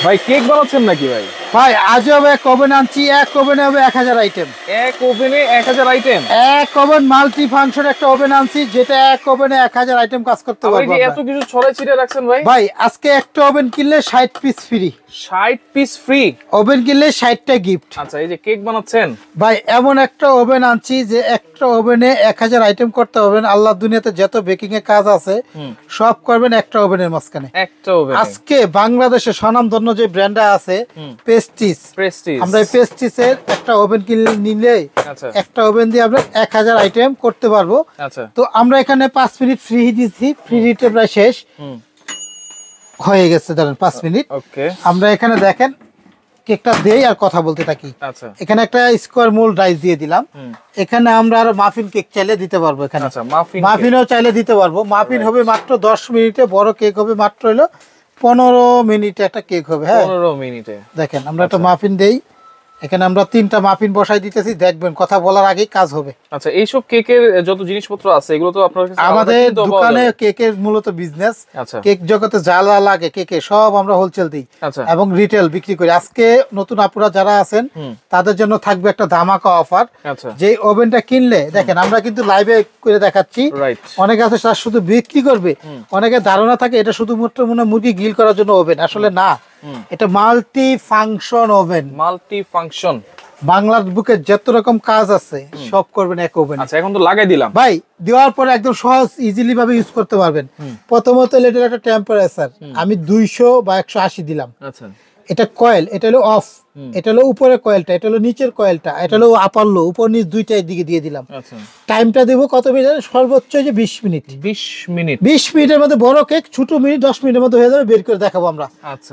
ভাই কেক বানাচ্ছেন নাকি ভাই? ভাই আজও হবে এক ওভেন আনছি, এক ওভেনে হবে 1000 আইটেম। এক ওভেনে 1000 আইটেম? এক ওভেন মাল্টি ফাংশন একটা ওভেন আনছি, যেটা এক ওভেনে 1000 আইটেম কাজ করতে পারবে। ভাই এত কিছু ছড়াই ছিটিয়ে রাখছেন ভাই? ভাই আজকে একটা ওভেন কিনলে 60 piece free. 60 piece free? Oven কিনলে 60টা গিফট। আচ্ছা, এই যে কেক বানাচ্ছেন ভাই এমন একটা ওভেন আনছি যে একটা ওভেনে 1000 আইটেম করতে হবে। আল্লাহর দুনিয়াতে যত বেকিং এর কাজ আছে সব করবেন একটা ওভেনের মাঝখানে। একটা ওভেন। আজকে বাংলাদেশে স্বনামধন্য যে ব্র্যান্ড আছে পেস্টিস, আমরা এই পেস্টিসের একটা ওভেন কিনলে নিলে একটা ওভেন দিয়ে আমরা 1000 আইটেম করতে পারবো। তো আমরা এখানে 5 মিনিট ফ্রি দিচ্ছি, ফ্রি হিটে প্রায় শেষ হয়ে গেছে, ধরেন 5 মিনিট। আমরা এখানে দেখেন কেকটা দেই আর কথা বলতে থাকি। এখানে একটা স্কোয়ার মোল্ড রাইস দিয়ে দিলাম। এখানে আমরা আর মাফিন কেক চাইলে দিতে পারবো, এখানে মাফিনও চাইলে দিতে পারবো। মাফিন হবে মাত্র 10 মিনিটে, বড় কেক হবে মাত্র হলো 15 মিনিটে একটা কেক হবে। হ্যাঁ 15 মিনিটে। দেখেন আমরা একটা মাফিন দেই, এখানে আমরা 3টা মাফিন বসাই দিতেছি, দেখবেন কথা বলার আগেই কাজ হবে। আচ্ছা, এইসব কেকের যত জিনিসপত্র আছে এগুলো তো আপনার কাছে? আমাদের দোকানে কেকের মূলত বিজনেস, কেক জগতে যা লাগে কেকে সব আমরা হোলসেল দিই এবং রিটেল বিক্রি করি। আজকে নতুন আপুরা যারা আছেন তাদের জন্য থাকবে একটা ধামাকা অফার। যে ওভেনটা কিনলে দেখেন আমরা কিন্তু লাইভে করে দেখাচ্ছি, অনেকে আছে তার শুধু বিক্রি করবে, অনেকে ধারণা থাকে এটা শুধুমাত্র মনে মুরগি গ্রিল করার জন্য ওভেন, আসলে না, এটা multi function oven. Multi function, বাংলার বুকে যত রকম কাজ আছে সব করবেন এক ওভেন। আচ্ছা, এখন তো লাগাই দিলাম ভাই, দেওয়ার পরে একদম সহজ ইজিলি ভাবে ইউজ করতে পারবেন। প্রথমত এটার একটা টেম্পারেচার আমি 200 বা 180 দিলাম। আচ্ছা, এটা কয়েল, এটা হলো অফ, এটা হলো উপরের কয়েলটা, এটা হলো নিচের কয়েলটা, এটা হলো আপার লো, উপর নিচ দুইটাই দিকে দিয়ে দিলাম। আচ্ছা, টাইমটা দেব কত মিনিট? সর্বোচ্চ যে 20 মিনিট। 20 মিনিট, 20 মিনিটের মধ্যে বড় কেক, ছোট মিনিট 10 মিনিটের মধ্যে হয়ে যাবে, বের করে দেখাবো আমরা।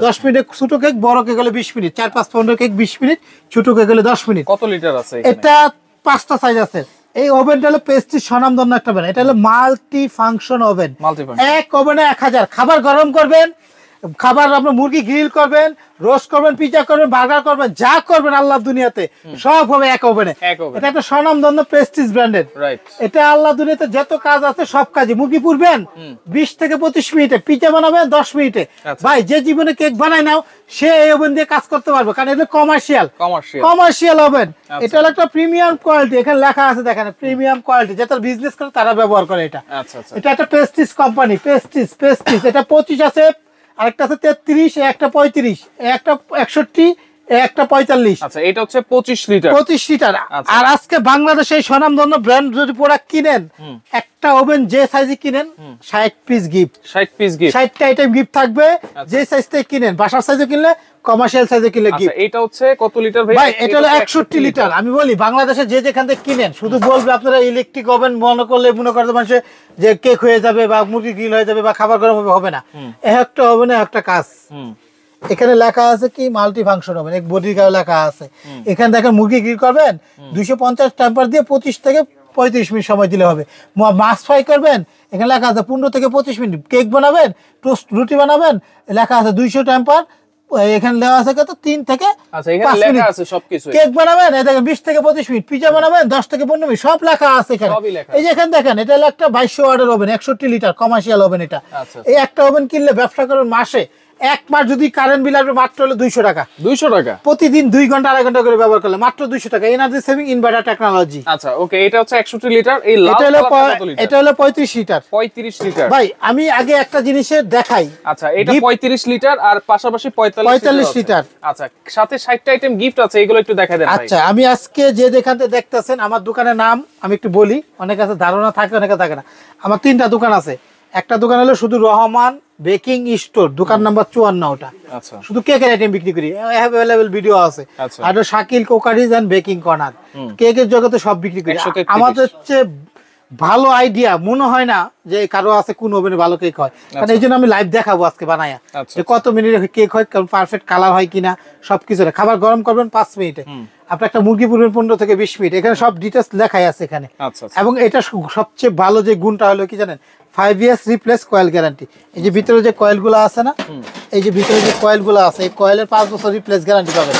10 মিনিটে ছোট কেক, বড় কেক হলে 20 মিনিট, 4-5 পাউন্ডের কেক 20 মিনিট, ছোট কেক হলে 10 মিনিট। কত লিটার আছে এটা? 5টা সাইজ আছে। এই ওভেনটা হলো পেস্টিস স্বনামধন্য একটা ওভেন, এটা হলো মাল্টি ফাংশন ওভেন। এক ওভেনে 1000 খাবার গরম করবেন, খাবার আপনার মুরগি গ্রিল করবেন, রোস্ট করবেন, পিজা করবেন, বার্গার করবেন, যা করবেন আল্লাহর দুনিয়াতে সব হবে এক ওভেনে। এটা একটা স্বনামধন্য প্রেস্টিজ ব্র্যান্ডের। এটা আল্লাহর দুনিয়াতে যত কাজ আছে সব কাজে। মুরগি পুরবেন 20 থেকে 25 মিনিটে, পিজা বানাবেন 10 মিনিটে। ভাই যে জীবনে কেক বানায় নাও সে এই ওভেন দিয়ে কাজ করতে পারবে, কারণ এটা কমার্শিয়াল ওভেন। এটা হলো একটা প্রিমিয়াম কোয়ালিটি, এখানে লেখা আছে দেখেন প্রিমিয়াম কোয়ালিটি, যারা বিজনেস করে তারা ব্যবহার করে এটা। এটা একটা প্রেস্টিজ কোম্পানি, প্রেস্টিজ। এটা 25 আছে, আরেকটা আছে 33, একটা 35, একটা 61, একটা 45। আচ্ছা, এটা হচ্ছে 25 লিটার। 25 লিটার। আর আজকে বাংলাদেশে স্বনামধন্য ব্র্যান্ড যদি প্রোডাক্ট কিনেন, একটা ওভেন যে সাইজে কিনেন 60 পিস গিফট। 60 পিস গিফট, 60টা আইটেম গিফট থাকবে। যে সাইজটাই কিনেন, বাসার সাইজে কিনলে, কমার্শিয়াল সাইজে কিনলে গিফট। আচ্ছা, এটা হচ্ছে কত লিটার ভাই? ভাই এটা হলো 61 লিটার। আমি বলি বাংলাদেশে যে যেখান থেকে কিনেন শুধু বলবে আপনারা ইলেকট্রিক ওভেন মনে করলে মনে করতে মানুষে যে কেক হয়ে যাবে বা মুরগি গ্রিল হয়ে যাবে বা খাবার গরম হবে না। একটা ওভেনে একটা কাজ। এখানে লেখা আছে কি মাল্টি ফাংশন ওভেন, এক বডির গায়ে লেখা আছে। এখানে দেখেন মুরগি গ্রিল করবেন 250 টেম্পার দিয়ে 25 থেকে 35 মিনিট সময় দিলে হবে। মাছ ফ্রাই করবেন, এখানে লেখা আছে 15 থেকে 25 মিনিট। কেক বানাবেন, টোস্ট রুটি বানাবেন, লেখা আছে 200 টেম্পার, এখানে লেখা আছে কত 3 থেকে 5 মিনিট। কেক বানাবেন এই দেখেন 20 থেকে 25 মিনিট, পিজা বানাবেন 10 থেকে 15 মিনিট, সব লেখা আছে এখানে। এই যে এখানে দেখেন এটা হলো একটা 2200 ওয়াটের ওভেন, 61 লিটার কমার্শিয়াল ওভেন এটা। এই একটা ওভেন কিনলে ব্যবসা করবেন মাসে, এক মাস যদি কারেন্ট বিল আসবে মাত্র হলো 200 টাকা। 200 টাকা প্রতিদিন 2 ঘন্টা 2.5 ঘন্টা করে ব্যবহার করলে মাত্র 200 টাকা। Energy saving inverter technology. আচ্ছা, ওকে, এটা হচ্ছে 61 লিটার। এই এটা হলো 35 লিটার। 35 লিটার। ভাই আমি আগে একটা জিনিসের দেখাই। আচ্ছা, এটা 35 লিটার আর পাশাপাশি 45 লিটার। আচ্ছা, সাথে 60টা আইটেম গিফট আছে, এগুলো একটু দেখাই দেন ভাই। আচ্ছা, আমি আজকে যে যেখানে দেখতেছেন আমার দোকানের নাম আমি একটু বলি, অনেক কাছে ধারণা থাকে অনেকে থাকে না। আমার 3টা দোকান আছে। একটা দোকান হলো শুধু রহমান বেকিং স্টোর, দোকান নাম্বার 54 ওটা। আচ্ছা, শুধু কেকের আইটেম বিক্রি করি, অ্যাভেলেবল ভিডিও আছে। আর Shakil crockeries and baking corner, কেকের জগতে সব বিক্রি করি। আমাদের হচ্ছে ভালো আইডিয়া মনে হয় না যে কারো আছে কোন ওভেনে ভালো কেক হয়, কারণ এই জন্য আমি লাইভ দেখাবো আজকে বানায়া যে কত মিনিটে কেক হয়, কারণ পারফেক্ট কালার হয় কিনা সবকিছু। খাবার গরম করবেন 5 মিনিটে, আপনি একটা মুরগি পুরবেন 15 থেকে 20 মিনিট, এখানে সব ডিটেলস লেখাই আছে এখানে। এবং এটা সবচেয়ে ভালো যে গুণটা হলো কি জানেন, 5 ইয়ার্স রিপ্লেস কয়েল গ্যারান্টি। এই যে ভিতরে যে কয়েলগুলো আছে না, এই যে ভিতরে যে কয়েলগুলো আছে, এই কয়েলের 5 বছর রিপ্লেস গ্যারান্টি পাবেন।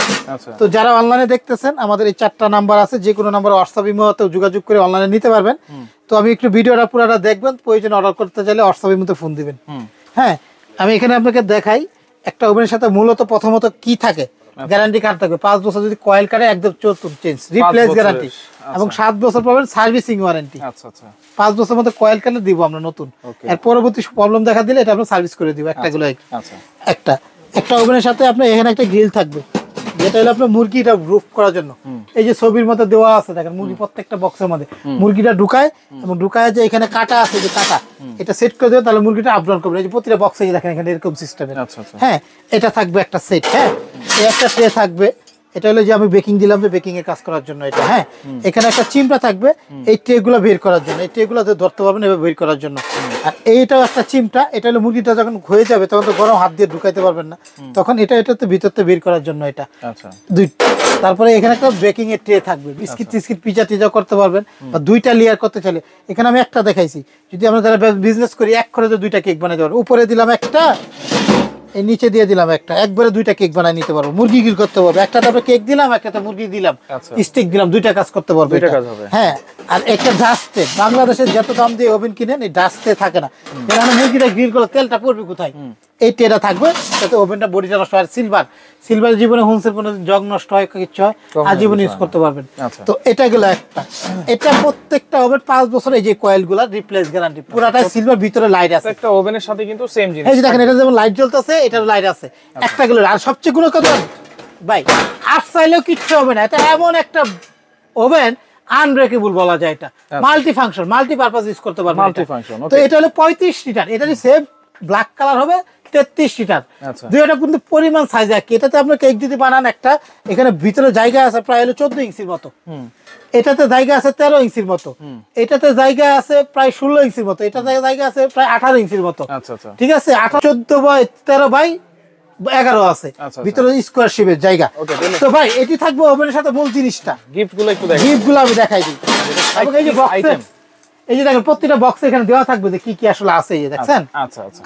তো যারা অনলাইনে দেখতেছেন, আমাদের এই 4টা নাম্বার আছে, যে কোনো নাম্বার হোয়াটসঅ্যাপ ইমোতে যোগাযোগ করে অনলাইনে নিতে পারবেন। তো আমি একটু ভিডিওটা পুরোটা দেখবেন, প্রয়োজন অর্ডার করতে চাইলে হোয়াটসঅ্যাপ ইমোতে ফোন দিবেন। হ্যাঁ, আমি এখানে আপনাকে দেখাই, একটা ওভেনের সাথে মূলত প্রথমত কি থাকে, গ্যারান্টি কার্ড থাকবে 5 বছর, যদি কয়েল কাটে একদম চতুর চেঞ্জ, রিপ্লেস গ্যারান্টি, এবং 7 বছর পাবেন সার্ভিসিং ওয়ারেন্টি। আচ্ছা আচ্ছা, 5 বছর মধ্যে কয়েল কাটলে দিব আমরা নতুন, এর পরবর্তী প্রবলেম দেখা দিলে এটা আমরা সার্ভিস করে দিব। একটা গুলো আচ্ছা, একটা ওভেনের সাথে আপনার এখানে একটা গ্রিল থাকবে, যেটা হলো আপনার মুরগিটা রুফ করার জন্য। এই যে ছবির মধ্যে দেওয়া আছে দেখেন, মুরগি প্রত্যেকটা বক্সের মধ্যে মুরগিটা ঢুকায়, এবং ঢুকায় যে এখানে কাটা আছে, যে কাটা এটা সেট করে দেবে, তাহলে মুরগিটা আপ ডাউন করবে। এই যে প্রতিটা বক্সে দেখেন এখানে এরকম সিস্টেমের। হ্যাঁ, এটা থাকবে একটা সেট। হ্যাঁ, এই একটা ট্রে থাকবে, এটা হলো যে আমি বেকিং দিলাম, যে বেকিং এর কাজ করার জন্য এটা। হ্যাঁ, এখানে একটা চিমটা থাকবে এই ট্রে গুলো বের করার জন্য, এই ট্রে গুলো ধরতে পারবেন এভাবে বের করার জন্য। আর এইটাও একটা চিমটা, এটা হলো মুরগিটা যখন হয়ে যাবে তখন তো গরম হাত দিয়ে ঢুকাইতে পারবেন না, তখন এটাতে ভিতরতে বের করার জন্য এটা। আচ্ছা, তারপরে এখানে একটা বেকিং এর ট্রে থাকবে, বিস্কিট টিস্কিট পিজা টিজা করতে পারবেন, বা 2টা লেয়ার করতে চাইলে। এখানে আমি একটা দেখাইছি, যদি আমরা যারা বিজনেস করি এক করে 2টা কেক বানাইতে পারবো। উপরে দিলাম একটা, এই নিচে দিয়ে দিলাম একটা, একবারে 2টা কেক বানাই নিতে পারবো। মুরগি গ্রিল করতে পারবো, একটাতে আমরা কেক দিলাম, একটাতে মুরগি দিলাম, স্টিক দিলাম, 2টা কাজ করতে পারবো। হ্যাঁ, আর একটা ডাস্টে, বাংলাদেশের যত দাম দিয়ে ওভেন কিনেন এই ডাস্টে থাকে না, যেখানে মুরগিটা গ্রিল করলে তেলটা পড়বে কোথায়, এই ট্রেটা থাকবে, যাতে ওভেনটা বডিটা নষ্ট হয়। সিলভার জীবনে হুমসের কোনো জগ নষ্ট হয়, কিছু হয়, আজীবন ইউজ করতে পারবেন। তো এটা গেলো একটা। এটা প্রত্যেকটা ওভেন 5 বছর, এই যে কয়েল গুলা রিপ্লেস গ্যারান্টি, পুরাটাই সিলভার, ভিতরে লাইট আছে। একটা ওভেনের সাথে কিন্তু সেম জিনিস, এই যে দেখেন এটা যেমন লাইট জ্বলতেছে, এটার লাইট আছে। একটা গেলো। আর সবচেয়ে গুলো কত ভাই, আর চাইলেও কিচ্ছু হবে না, এটা এমন একটা ওভেন আনব্রেকেবল বলা যায়। এটা multi function, multi purpose use করতে পারবেন। তো এটা হলো 35 লিটার, এটারই সেম ব্ল্যাক কালার হবে 33 লিটার। দুইটা কিন্তু পরিমাণ সাইজ একই। এটাতে আপনি কেক যদি বানান একটা, এখানে ভিতরে জায়গা আছে প্রায় হলো 14 ইঞ্চির মতো, এটাতে জায়গা আছে 13 ইঞ্চির মতো, এটাতে জায়গা আছে প্রায় 16 ইঞ্চির মতো, এটাতে জায়গা আছে প্রায় 18 ইঞ্চির মতো। ঠিক আছে, 14 বাই 13 বাই 11 আছে ভিতরে স্কোয়ার শেপের জায়গা। তো ভাই এটি থাকবে ওভেনের সাথে মূল জিনিসটা। গিফটগুলো আমি দেখাই দিই। এই যে বক্সে, এই যে দেখেন প্রত্যেকটা বক্সে এখানে দেওয়া থাকবে যে কি কি আসলে আছে, এই যে দেখছেন।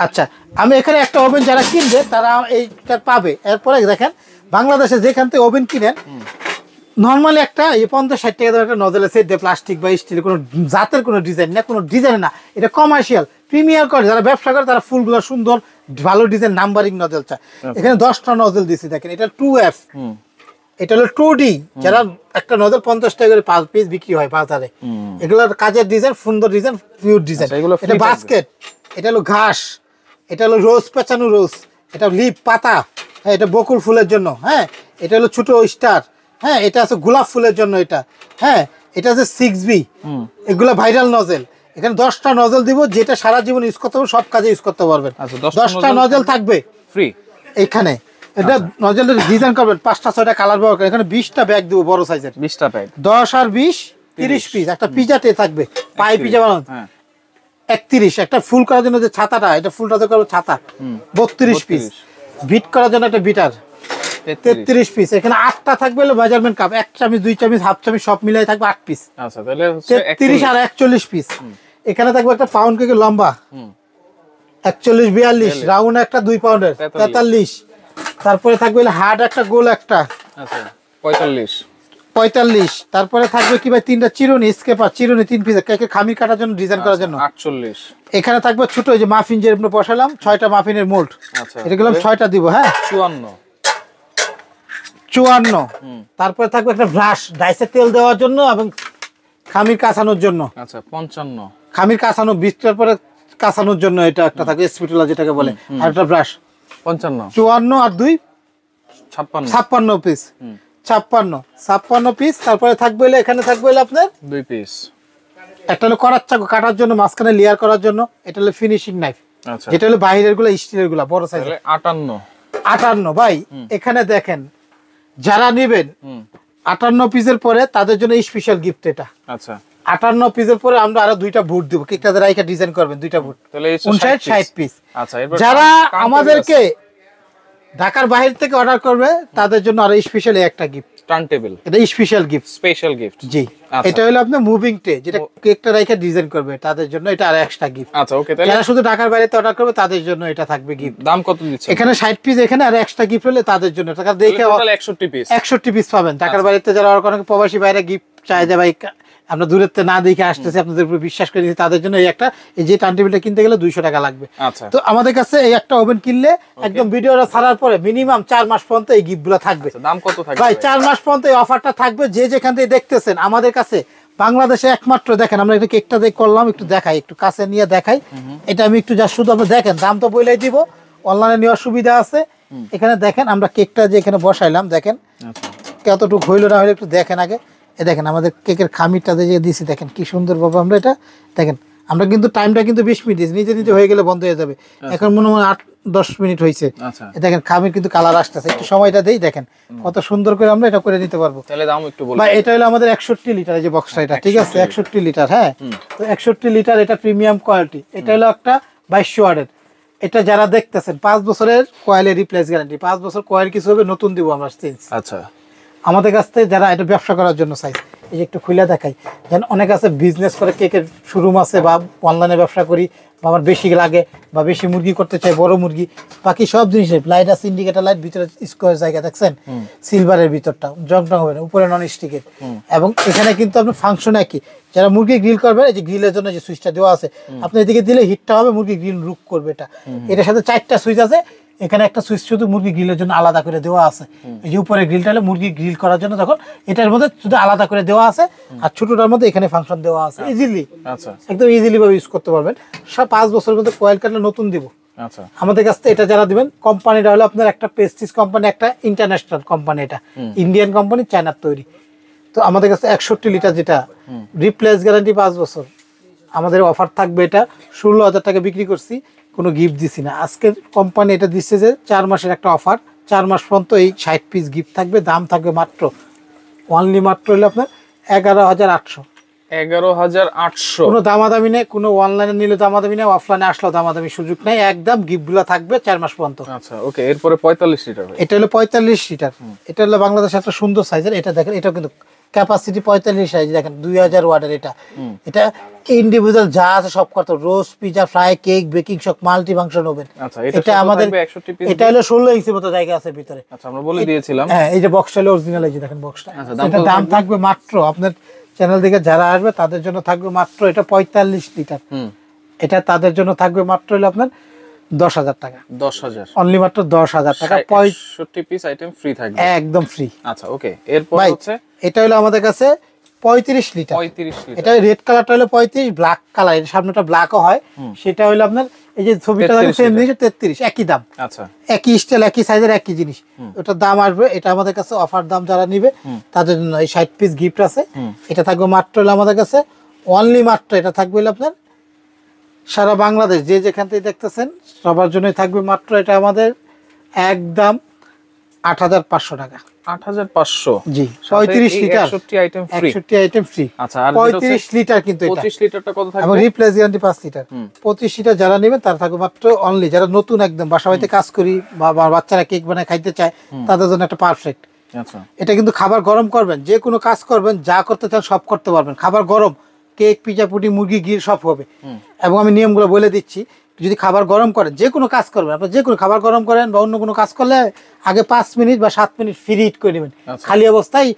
আচ্ছা, আমি এখানে একটা ওভেন যারা কিনবে তারা এইটা পাবে। এরপরে দেখেন বাংলাদেশে যেখান থেকে ওভেন কিনেন, নর্মালি একটা 50-60 টাকা দামের একটা নজলের সেট দিয়ে, প্লাস্টিক বা স্টিল, কোনো জাতের কোনো ডিজাইন না, কোনো ডিজাইন না, এটা কমার্শিয়াল প্রিমিয়ার করে যারা ব্যবসা করে, তারা ফুলগুলো সুন্দর ভালো ডিজাইন নাম্বারিং নজল চায়। এখানে 10টা নজল দিছি দেখেন, এটা 2F, এটা হলো 2D, যারা একটা নজল 50 টাকা করে 5 পিস বিক্রি হয় বাজারে। এগুলোর কাজের ডিজাইন সুন্দর, ডিজাইন পিওর ডিজাইন। এটা বাস্কেট, এটা হলো ঘাস, এটা হলো রোজ, পেঁচানো রোজ, এটা লিপ পাতা, হ্যাঁ এটা বকুল ফুলের জন্য, হ্যাঁ এটা হলো ছোট স্টার, হ্যাঁ এটা আছে গোলাপ ফুলের জন্য, এটা হ্যাঁ এটা আছে 6B, এগুলো ভাইরাল নজেল। এখানে 10টা নজল দিব, যেটা সারা জীবন ইউজ করতে পারবেন, সব কাজে ইউজ করতে পারবেন। 10টা নজল থাকবে ফ্রি এখানে। এটা নজলের ডিজাইন করবেন 5টা 6টা কালার ব্যবহার করেন। এখানে 20টা ব্যাগ দিব বড় সাইজের, 20টা ব্যাগ, 10 আর 20 30 পিস। একটা পিজা ট্রে থাকবে, পাই পিজা বানানো 31। একটা ফুল করার জন্য যে ছাতাটা, এটা ফুলটা তো করবে ছাতা, 32 পিস। বিট করার জন্য একটা বিটার 33 পিস। এখানে 8টা থাকবে হলো মেজারমেন্ট কাপ, 1 চামচ 2 চামচ হাফ চামচ সব মিলাই থাকবে 8 পিস। আচ্ছা, তাহলে 33 আর 41 পিস। এখানে থাকবে একটা পাউন্ড কেকের লম্বা 41 42, রাউন্ড একটা 2 পাউন্ডের 43। তারপরে থাকবে হার্ড একটা গোল একটা, আচ্ছা 45। তারপরে থাকবে কি ভাই 3টা চিরুনি, স্কেপার চিরুনি 3 পিস, কেকের খামির কাটার জন্য, ডিজাইন করার জন্য 48। এখানে থাকবে ছোট ওই যে মাফিন যে আপনি বসালাম 6টা মাফিনের মোল্ড, আচ্ছা এটা গেলাম 6টা দিব। হ্যাঁ 54। তারপরে থাকবে একটা ব্রাশ, ডাইসে তেল দেওয়ার জন্য এবং খামির কাঁচানোর জন্য। আচ্ছা 55। খামির কাঁচানো বিস্তার পরে কাঁচানোর জন্য এটা একটা থাকে, স্পিটুলা যেটাকে বলে। আর একটা ব্রাশ 55, 54 আর 2 56 পিস, 56 পিস। তারপরে থাকবে এখানে থাকবে আপনার 2 পিস, একটা হলো করার চাকু কাটার জন্য, মাঝখানে লেয়ার করার জন্য, এটা হলো ফিনিশিং নাইফ, যেটা হলো বাইরের গুলো স্টিলের গুলা বড় সাইজ। 58 ভাই। এখানে দেখেন যারা নেবেন 58 পিসের পরে তাদের জন্য স্পেশাল গিফট এটা। আচ্ছা 58 পিসের পরে আমরা আরো 2টা বুট দিব, কেকটাতে রাইখা ডিজাইন করবেন 2টা বুট, তাহলে 59-60 পিস। আচ্ছা যারা আমাদেরকে ঢাকার বাইরে থেকে অর্ডার করবে তাদের জন্য আরো স্পেশাল একটা গিফট, টার্ন টেবিল, এটা স্পেশাল গিফট। জি, এটা হলো আপনার মুভিং ট্রে, যেটা কেকটা রাইখা ডিজাইন করবে তাদের জন্য এটা আর এক্সট্রা গিফট। আচ্ছা ওকে, তাহলে যারা শুধু ঢাকার বাইরে অর্ডার করবে তাদের জন্য এটা থাকবে গিফট। দাম কত দিচ্ছেন? এখানে 60 পিস, এখানে আর এক্সট্রা গিফট হলে তাদের জন্য টাকা দেখে টোটাল 61 পিস পাবেন। ঢাকার বাইরে যারা অনেক প্রবাসী বাইরে গিফট চাই যে ভাই আমরা দূরের থেকে না দেখে আসতেছি, আপনাদের উপর বিশ্বাস করে দিচ্ছি, তাদের জন্য এই যে টার্ন টেবিলটা কিনতে গেলে 200 টাকা লাগবে। আচ্ছা, তো আমাদের কাছে এই একটা ওভেন কিনলে একদম ভিডিওটা ছাড়ার পরে মিনিমাম 4 মাস পর্যন্ত এই গিফটগুলো থাকবে। দাম কত থাকবে ভাই? 4 মাস পর্যন্ত এই অফারটা থাকবে। যে যেখান থেকে দেখতেছেন আমাদের কাছে বাংলাদেশে একমাত্র, দেখেন আমরা এটা কেকটা দিয়ে করলাম, একটু দেখাই, একটু কাছে নিয়ে দেখাই। এটা আমি একটু যা শুধু আপনি দেখেন, দাম তো বলেই দিব, অনলাইনে নেওয়ার সুবিধা আছে। এখানে দেখেন আমরা কেকটা যে এখানে বসাইলাম, দেখেন কতটুকু হইলো না হইলো একটু দেখেন আগে। দেখেন আমাদের কেকের খামিরটা দিয়ে দিয়েছি, দেখেন কি সুন্দর ভাবে আমরা এটা দেখেন। আমরা কিন্তু টাইমটা কিন্তু 20 মিনিট দিয়েছি, নিজে নিজে হয়ে গেলে বন্ধ হয়ে যাবে। এখন মনে হয় 8-10 মিনিট হয়েছে। দেখেন খামির কিন্তু কালার আসতেছে, একটু সময়টা দেই, দেখেন কত সুন্দর করে আমরা এটা করে নিতে পারবো। তাহলে দাম একটু বলুন। ভাই এটা হলো আমাদের 61 লিটার এই যে বক্সটা, এটা ঠিক আছে 61 লিটার। হ্যাঁ, তো 61 লিটার, এটা প্রিমিয়াম কোয়ালিটি। এটা হলো একটা 2200 ওয়াটের। এটা যারা দেখতেছেন 5 বছরের কয়েলের রিপ্লেস গ্যারান্টি, 5 বছর কয়েল কিছু হবে নতুন দিব আমরা চেঞ্জ। আচ্ছা, আমাদের কাছ থেকে যারা এটা ব্যবসা করার জন্য চাই, এই যে একটু খুলে দেখাই, যেন অনেক আছে বিজনেস করে, কেকের শোরুম আছে বা অনলাইনে ব্যবসা করি, বা আমার বেশি লাগে বা বেশি মুরগি করতে চাই, বড় মুরগি, বাকি সব জিনিসের লাইট আছে, ইন্ডিকেটর লাইট, ভিতরে স্কোয়ার জায়গা দেখছেন, সিলভারের ভিতরটা জং টং হবে না, উপরে নন স্টিকের। এবং এখানে কিন্তু আপনি ফাংশন একই, যারা মুরগি গ্রিল করবেন, এই যে গ্রিলের জন্য যে সুইচটা দেওয়া আছে, আপনি এদিকে দিলে হিটটা হবে, মুরগি গ্রিল রুক করবে। এটার সাথে 4টা সুইচ আছে। এখানে একটা সুইচ শুধু মুরগি গ্রিলের জন্য আলাদা করে দেওয়া আছে। এই যে উপরে গ্রিলটা হলো মুরগি গ্রিল করার জন্য, তখন এটার মধ্যে শুধু আলাদা করে দেওয়া আছে, আর ছোটটার মধ্যে এখানে ফাংশন দেওয়া আছে। ইজিলি, আচ্ছা, একদম ইজিলি ভাবে ইউজ করতে পারবেন। সব 5 বছরের মধ্যে কয়েল কাটলে নতুন দিব। আচ্ছা, আমাদের কাছ থেকে এটা যারা দিবেন, কোম্পানিটা হলো আপনার একটা প্রেস্টিজ কোম্পানি, একটা ইন্টারন্যাশনাল কোম্পানি, এটা ইন্ডিয়ান কোম্পানি, চায়নার তৈরি। তো আমাদের কাছে 61 লিটার, যেটা রিপ্লেস গ্যারান্টি 5 বছর, আমাদের অফার থাকবে। এটা 16,000 টাকা বিক্রি করছি, কোনো গিফট দিছি না। আজকের কোম্পানি এটা দিচ্ছে যে 4 মাসের একটা অফার, 4 মাস পর্যন্ত এই 60 পিস গিফট থাকবে। দাম থাকবে মাত্র অনলি মাত্র হলো আপনার 11,800। 11,800, কোনো দামাদামি নেই, কোনো অনলাইনে নিলে দামাদামি নেই, অফলাইনে আসলেও দামাদামি সুযোগ নেই, একদম গিফটগুলো থাকবে 4 মাস পর্যন্ত। আচ্ছা, ওকে। এরপরে 45 লিটার, এটা হলো 45 লিটার। এটা হলো বাংলাদেশের একটা সুন্দর সাইজের। এটা দেখেন, এটাও কিন্তু ক্যাপাসিটি 45 সাইজ, দেখেন 2000 ওয়াটের। এটা ইন্ডিভিজুয়াল যা আছে সব করতে, roast, pizza, fry, cake, baking সব মাল্টি ফাংশন ওভেন। আচ্ছা, এটা আমাদের 61 পিস। এটা হলো 16 ইঞ্চি মতো জায়গা আছে ভিতরে। আচ্ছা, আমরা বলে দিয়েছিলাম। হ্যাঁ, এই যে বক্সটা হলো অরিজিনাল, এই যে দেখেন বক্সটা। এটা দাম থাকবে মাত্র, আপনার চ্যানেল থেকে যারা আসবে তাদের জন্য থাকবে মাত্র, এটা 45 লিটার। এটা তাদের জন্য থাকবে মাত্র হলো আপনার 10,000 টাকা। 10,000 অনলি মাত্র 10,000 টাকা। 65 পিস আইটেম ফ্রি থাকবে, একদম ফ্রি। আচ্ছা, ওকে। এরপর হচ্ছে এটা হলো আমাদের কাছে 35 লিটার। 35 লিটার। এটা রেড কালারটা হলো 35, ব্ল্যাক কালার, এর সামনেটা ব্ল্যাকও হয়, সেটা হলো আপনার এই যে ছবিটা দেখেন সেম জিনিস, 33, একই দাম। আচ্ছা, একই স্টাইল, একই সাইজের, একই জিনিস। ওটার দাম আসবে, এটা আমাদের কাছে অফার দাম, যারা নিবে তাদের জন্য এই 60 পিস গিফট আছে। এটা থাকবে মাত্র হলো আমাদের কাছে অনলি মাত্র, এটা থাকবে হলো আপনার সারা বাংলাদেশ যে যেখান থেকে দেখতেছেন সবার জন্যই থাকবে মাত্র, এটা আমাদের একদম 8,500 টাকা। 8,500, জি, 35 litre, 61 item free. 61 item free. আচ্ছা, আর 35 লিটার কিন্তু এটা। 25 লিটারটা কত থাকবে? এবং রিপ্লেস গ্যারান্টি 5 লিটার। 25 লিটার যারা নেবেন তারা থাকবে মাত্র অনলি, যারা নতুন একদম বাসা বাড়িতে কাজ করি বা বাচ্চারা কেক বানায় খাইতে চায়, তাদের জন্য একটা পারফেক্ট। আচ্ছা, এটা কিন্তু খাবার গরম করবেন, যে কোনো কাজ করবেন, যা করতে চান সব করতে পারবেন। খাবার গরম, কেক, পিজা, পুডিং, মুরগি, গ্রিল সব হবে। এবং আমি নিয়মগুলো বলে দিচ্ছি, যদি খাবার গরম করেন, যে কোনো কাজ করবেন, আপনি যে কোনো খাবার গরম করেন বা অন্য কোনো কাজ করলে আগে 5 মিনিট বা 7 মিনিট ফ্রি হিট করে নেবেন, খালি অবস্থায়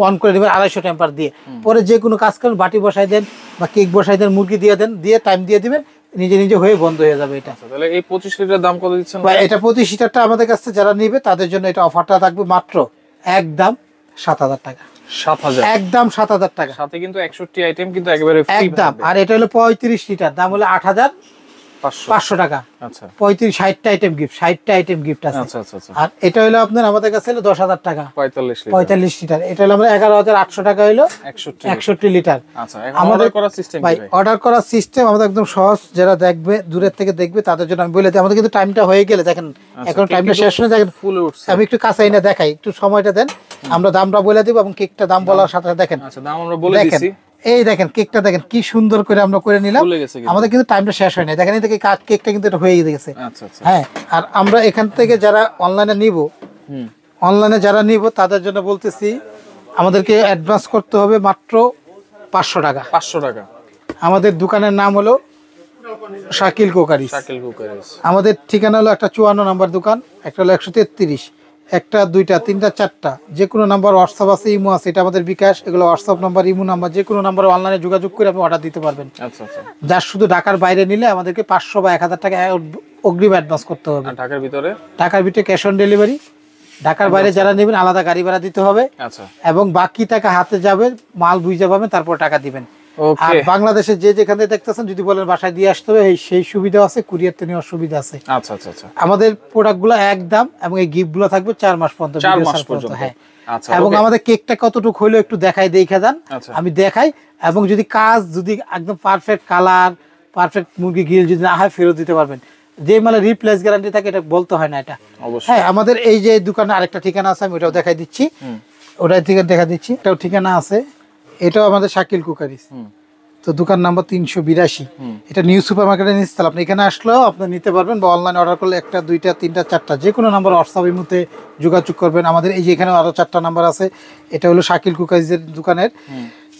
অন করে নেবেন 250 টেম্পার দিয়ে। পরে যে কোনো কাজ করেন, বাটি বসাই দেন বা কেক বসাই দেন, মুরগি দিয়ে দেন, দিয়ে টাইম দিয়ে দিবেন, নিজে নিজে হয়ে বন্ধ হয়ে যাবে এটা। তাহলে এই 25 লিটার দাম কত দিচ্ছেন? এটা 25 লিটারটা আমাদের কাছে যারা নেবে তাদের জন্য এটা অফারটা থাকবে মাত্র একদম 7,000 টাকা। 7,000, একদম 7,000 টাকা। সাথে কিন্তু 61 আইটেম কিন্তু একেবারে ফ্রি একদম। আর এটা হলো 35 লিটার, দাম হলো 8,500 টাকা। আচ্ছা, 60টা আইটেম গিফট, 60টা আইটেম গিফট আছে। আচ্ছা আচ্ছা। আর এটা হলো আপনার আমাদের কাছে হলো 10,000 টাকা, 45 লিটার। এটা হলো আমরা 11,800 টাকা হলো 61 লিটার। আচ্ছা, আমাদের করার সিস্টেম ভাই, অর্ডার করার সিস্টেম আমাদের একদম সহজ। যারা দেখবে, দূরের থেকে দেখবে, তাদের জন্য আমি বলে দিই, আমাদের কিন্তু টাইমটা হয়ে গেলে দেখেন, এখন টাইমটা শেষ হয়ে দেখেন ফুল উঠছে। আমি একটু কাছে এনে দেখাই, একটু সময়টা দেন, আমরা দামটা বলে দিব এবং কেকটা দাম বলার সাথে সাথে দেখেন। আচ্ছা, দাম আমরা বলে দিছি। এই দেখেন কেকটা দেখেন কি সুন্দর করে আমরা করে নিলাম, আমাদের কিন্তু টাইমটা শেষ হয় না। দেখেন এই থেকে কেকটা কিন্তু এটা হয়ে গেছে। হ্যাঁ, আর আমরা এখান থেকে যারা অনলাইনে নিব, অনলাইনে যারা নিব তাদের জন্য বলতেছি, আমাদেরকে অ্যাডভান্স করতে হবে মাত্র 500 টাকা। 500 টাকা। আমাদের দোকানের নাম হলো শাকিল কুকারিজ। আমাদের ঠিকানা হলো একটা 54 নম্বর দোকান, একটা হলো 133। একটা দুইটা তিনটা চারটা যে কোনো নাম্বার হোয়াটসঅ্যাপ আছে, ইমো আছে, এটা আমাদের বিকাশ, এগুলো হোয়াটসঅ্যাপ নাম্বার, ইমো নাম্বার, যে কোনো নাম্বারে অনলাইনে যোগাযোগ করে আপনি অর্ডার দিতে পারবেন। আচ্ছা আচ্ছা। যার শুধু ঢাকার বাইরে নিলে আমাদেরকে 500 বা 1000 টাকা অগ্রিম অ্যাডভান্স করতে হবে। আর ঢাকার ভিতরে? ঢাকার ভিতরে ক্যাশ অন ডেলিভারি, ঢাকার বাইরে যারা নেবেন আলাদা গাড়ি ভাড়া দিতে হবে। আচ্ছা। এবং বাকি টাকা হাতে যাবে, মাল বুঝে পাবেন, তারপর টাকা দিবেন। আর ওকে। বাংলাদেশে যে যেখান থেকে দেখতেছেন যদি বলেন বাসায় দিয়ে আসতে হবে, সেই সুবিধা আছে, কুরিয়ার তে নেওয়ার সুবিধা আছে। আচ্ছা আচ্ছা আচ্ছা। আমাদের প্রোডাক্টগুলো একদম, এবং এই গিফটগুলো থাকবে 4 মাস পর্যন্ত, 4 মাস পর্যন্ত। হ্যাঁ। আচ্ছা। এবং আমাদের কেকটা কতটুকু হইলো একটু দেখাই, দেখা যান। আচ্ছা। আমি দেখাই, এবং যদি কাজ যদি একদম পারফেক্ট কালার, পারফেক্ট মুরগি গিল যদি না হয় ফেরত দিতে পারবেন। যে মানে রিপ্লেস গ্যারান্টি থাকে, এটা বলতে হয় না এটা। অবশ্যই। হ্যাঁ, আমাদের এই যে দোকানে আরেকটা ঠিকানা আছে, আমি ওটাও দেখাই দিচ্ছি। ওটাই থেকে দেখা দিচ্ছি, এটাও ঠিকানা আছে। এটাও আমাদের শাকিল কুকারিস, তো দোকান নাম্বার 382। এটা নিউ সুপার মার্কেটের নিচতলা। আপনি এখানে আসলেও আপনি নিতে পারবেন, বা অনলাইন অর্ডার করলে একটা দুইটা তিনটা চারটা যে কোনো নাম্বার হোয়াটসঅ্যাপের মধ্যে যোগাযোগ করবেন। আমাদের এই যে এখানে আরো 4টা নাম্বার আছে। এটা হলো শাকিল কুকারিজের দোকানের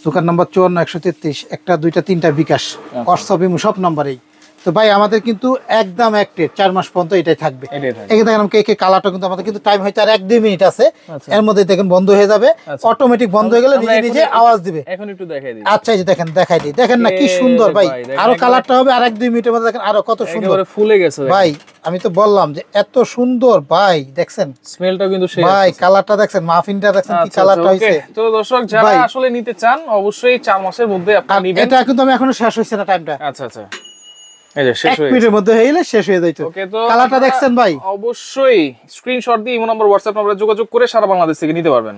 দোকান নাম্বার 54 133, একটা দুইটা তিনটা বিকাশ, হোয়াটসঅ্যাপে সব নাম্বারেই। তো ভাই আমাদের কিন্তু একদম অ্যাক্টিভ 4 মাস পর্যন্ত এটাই থাকবে। এই দেখেন কেকের কালারটা কিন্তু আমাদের কিন্তু টাইম হয়তো আর 1-2 মিনিট আছে, এর মধ্যে দেখেন বন্ধ হয়ে যাবে, অটোমেটিক বন্ধ হয়ে গেলে নিজে নিজে আওয়াজ দিবে। এখন একটু দেখাই দিই। আচ্ছা, এই যে দেখেন, দেখাই দিই, দেখেন না কি সুন্দর ভাই। আরো কালারটা হবে আর 1-2 মিনিটের মধ্যে, দেখেন আরো কত সুন্দর একেবারে ফুলে গেছে ভাই। আমি তো বললাম যে এত সুন্দর ভাই, দেখছেন স্মেলটাও কিন্তু সেই ভাই, কালারটা দেখছেন, মাফিনটা দেখছেন কি কালারটা হইছে। তো দর্শক যারা আসলে নিতে চান অবশ্যই 4 মাসের মধ্যে আপনি নেবেন। এটা কিন্তু আমি এখনো শেষ হইছে না টাইমটা। আচ্ছা আচ্ছা, এই যে শেষ 1 হয়ে মিনিটের মধ্যে হয়ে গেলে শেষ হয়ে যাইতো। ওকে, তো কালারটা দেখছেন ভাই, অবশ্যই স্ক্রিনশট দিয়ে ইমো নাম্বার, হোয়াটসঅ্যাপ নাম্বারে যোগাযোগ করে সারা বাংলাদেশ থেকে নিতে পারবেন।